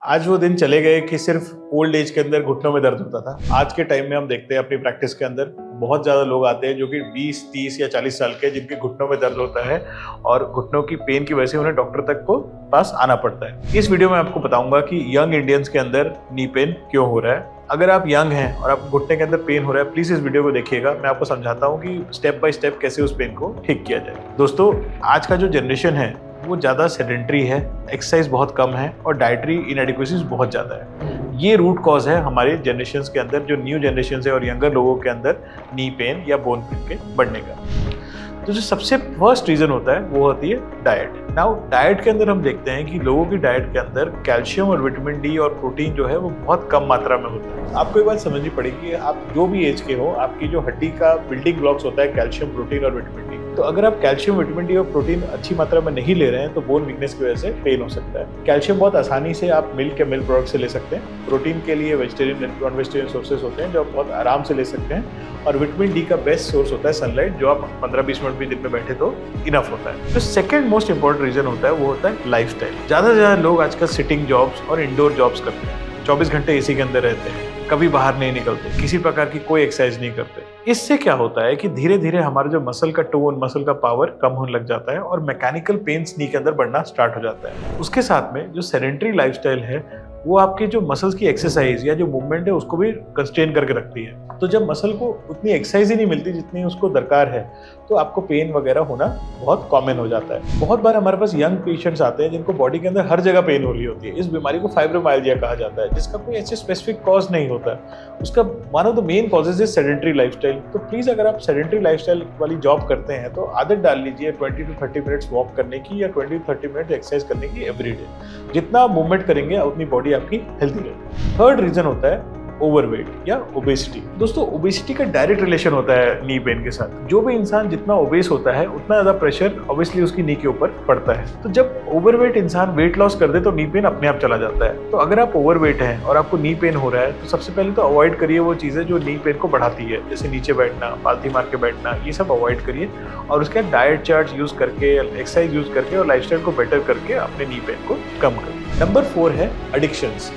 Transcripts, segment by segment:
आज वो दिन चले गए कि सिर्फ ओल्ड एज के अंदर घुटनों में दर्द होता था। आज के टाइम में हम देखते हैं अपनी प्रैक्टिस के अंदर बहुत ज़्यादा लोग आते हैं जो कि 20, 30 या 40 साल के, जिनके घुटनों में दर्द होता है और घुटनों की पेन की वजह से उन्हें डॉक्टर तक को पास आना पड़ता है। इस वीडियो में आपको बताऊंगा कि यंग इंडियंस के अंदर नी पेन क्यों हो रहा है। अगर आप यंग हैं और आपको घुटने के अंदर पेन हो रहा है, प्लीज इस वीडियो को देखिएगा। मैं आपको समझाता हूँ कि स्टेप बाय स्टेप कैसे उस पेन को ठीक किया जाए। दोस्तों, आज का जो जनरेशन है वो ज़्यादा सेडेंट्री है, एक्सरसाइज बहुत कम है और डाइटरी इनएडिक्वेसीज बहुत ज़्यादा है। ये रूट कॉज है हमारे जनरेशन के अंदर, जो न्यू जनरेशन है और यंगर लोगों के अंदर नी पेन या बोन पेन के बढ़ने का। तो जो सबसे फर्स्ट रीज़न होता है वो होती है डाइट। नाउ डाइट के अंदर हम देखते हैं कि लोगों की डाइट के अंदर कैल्शियम और विटामिन डी और प्रोटीन जो है वो बहुत कम मात्रा में होता है। आपको एक बात समझनी पड़ेगी, आप जो भी एज के हो, आपकी जो हड्डी का बिल्डिंग ब्लॉक्स होता है कैल्शियम, प्रोटीन और विटामिन डी। तो अगर आप कैल्शियम, विटामिन डी और प्रोटीन अच्छी मात्रा में नहीं ले रहे हैं तो बोन वीकनेस की वजह से पेन हो सकता है। कैल्शियम बहुत आसानी से आप मिल्क या मिल्क प्रोडक्ट से ले सकते हैं। प्रोटीन के लिए वेजिटेरियन, नॉन वेजिटेरियन सोर्सेज होते हैं जो आप बहुत आराम से ले सकते हैं। और विटामिन डी का बेस्ट सोर्स होता है सनलाइट, जो आप 15-20 मिनट भी दिन में बैठे तो इनफ होता है। तो सेकंड मोस्ट इंपॉर्टेंट रीजन होता है वो होता है लाइफस्टाइल। ज़्यादा से ज़्यादा लोग आजकल सिटिंग जॉब्स और इंडोर जॉब्स करते हैं, 24 घंटे एसी के अंदर रहते हैं, कभी बाहर नहीं निकलते, किसी प्रकार की कोई एक्सरसाइज नहीं करते। इससे क्या होता है कि धीरे धीरे हमारा जो मसल का टोन, मसल का पावर कम होने लग जाता है और मैकेनिकल पेन्स नी के अंदर बढ़ना स्टार्ट हो जाता है। उसके साथ में जो सेडेंट्री लाइफस्टाइल है वो आपके जो मसल्स की एक्सरसाइज या जो मूवमेंट है उसको भी कंस्ट्रेन करके रखती है। तो जब मसल को उतनी एक्सरसाइज ही नहीं मिलती जितनी उसको दरकार है तो आपको पेन वगैरह होना बहुत कॉमन हो जाता है। बहुत बार हमारे पास यंग पेशेंट्स आते हैं जिनको बॉडी के अंदर हर जगह पेन हो रही होती है। इस बीमारी को फाइब्रोमाइल्जिया कहा जाता है, जिसका कोई ऐसे स्पेसिफिक कॉज नहीं होता। उसका one of the main causes is sedentary lifestyle. तो प्लीज अगर आप सेडेंट्री लाइफस्टाइल वाली जॉब करते हैं तो आदत डाल लीजिए 20 to 30 मिनट्स वॉक करने की या 20 to 30 मिनट्स एक्सरसाइज करने की एवरी डे। जितना मूवमेंट करेंगे उतनी बॉडी आपकी हेल्थी रहेगी। थर्ड रीजन होता है ओवरवेट या ओबेसिटी। दोस्तों, ओबेसिटी का डायरेक्ट रिलेशन होता है नी पेन के साथ। जो भी इंसान जितना ओबेस होता है उतना ज्यादा प्रेशर ऑब्वियसली उसकी नी के ऊपर पड़ता है। तो जब ओवरवेट इंसान वेट लॉस कर दे तो नी पेन अपने आप चला जाता है। तो अगर आप ओवरवेट हैं और आपको नी पेन हो रहा है तो सबसे पहले तो अवॉइड करिए वो चीजें जो नी पेन को बढ़ाती है, जैसे नीचे बैठना, पालथी मार के बैठना, ये सब अवॉइड करिए। और उसके डाइट चार्ट यूज करके, एक्सरसाइज यूज करके और लाइफस्टाइल को बेटर करके अपने नी पेन को कम करिए। नंबर 4 है एडिक्शंस।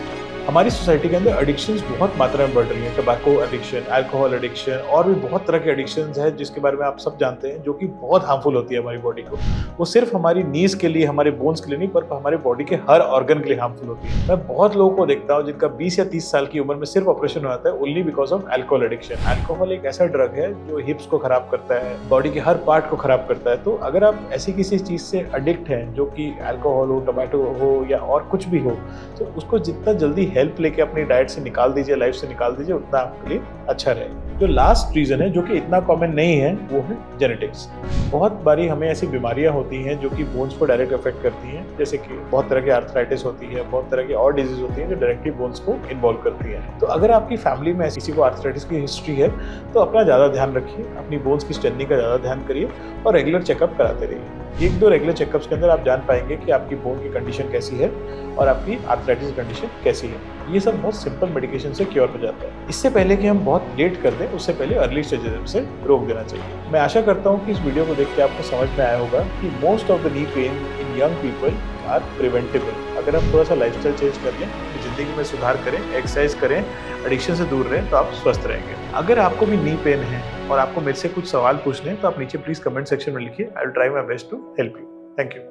हमारी सोसाइटी के अंदर एडिक्शंस बहुत मात्रा में बढ़ रही हैं। टबैको एडिक्शन, अल्कोहल एडिक्शन और भी बहुत तरह के एडिक्शंस हैं जिसके बारे में आप सब जानते हैं, जो कि बहुत हार्मफुल होती है हमारी बॉडी को। वो सिर्फ हमारी नीज के लिए, हमारे बोन्स के लिए नहीं, पर हमारे बॉडी के हर ऑर्गन के लिए हार्मफुल होती है। मैं बहुत लोगों को देखता हूँ जिनका 20 या 30 साल की उम्र में सिर्फ ऑपरेशन हो जाता है only because of alcohol addiction. Alcohol एक ऐसा ड्रग है जो हिप्स को खराब करता है, बॉडी के हर पार्ट को खराब करता है। तो अगर आप ऐसी किसी चीज से एडिक्ट हैं, जो कि अल्कोहल हो, टोबैको हो या और कुछ भी हो, तो उसको जितना जल्दी हेल्प लेके अपनी डाइट से निकाल दीजिए, लाइफ से निकाल दीजिए, उतना आपके लिए अच्छा रहेगा। जो लास्ट रीजन है जो कि इतना कॉमन नहीं है वो है जेनेटिक्स। बहुत बारी हमें ऐसी बीमारियां होती हैं जो कि बोन्स को डायरेक्ट अफेक्ट करती हैं, जैसे कि बहुत तरह की आर्थराइटिस होती है, बहुत तरह की और डिजीज होती हैं जो डायरेक्टली बोन्स को इन्वॉल्व करती हैं। तो अगर आपकी फैमिली में किसी को आर्थराइटिस की हिस्ट्री है तो अपना ज़्यादा ध्यान रखिए, अपनी बोन्स की स्ट्रेंथनिंग का ज़्यादा ध्यान करिए और रेगुलर चेकअप कराते रहिए। 1-2 रेगुलर चेकअप्स के अंदर आप जान पाएंगे कि आपकी बोन की कंडीशन कैसी है और आपकी आर्थराइटिस कंडीशन कैसी है। ये सब बहुत सिंपल मेडिकेशन से क्योर हो जाता है। इससे पहले कि हम बहुत लेट कर दें, उससे पहले अर्ली स्टेजेस से रोक देना चाहिए। मैं आशा करता हूँ कि इस वीडियो को देख के आपको समझ में आया होगा कि most of the knee pain in young people are preventable. अगर आप थोड़ा सा लाइफस्टाइल चेंज कर लें, जिंदगी में सुधार करें, एक्सरसाइज करें, एडिक्शन से दूर रहें, तो आप स्वस्थ रहेंगे। अगर आपको भी नी पेन है और आपको मेरे से कुछ सवाल पूछने हैं तो आप नीचे प्लीज कमेंट सेक्शन में लिखिए। I will try my best to help you. Thank you.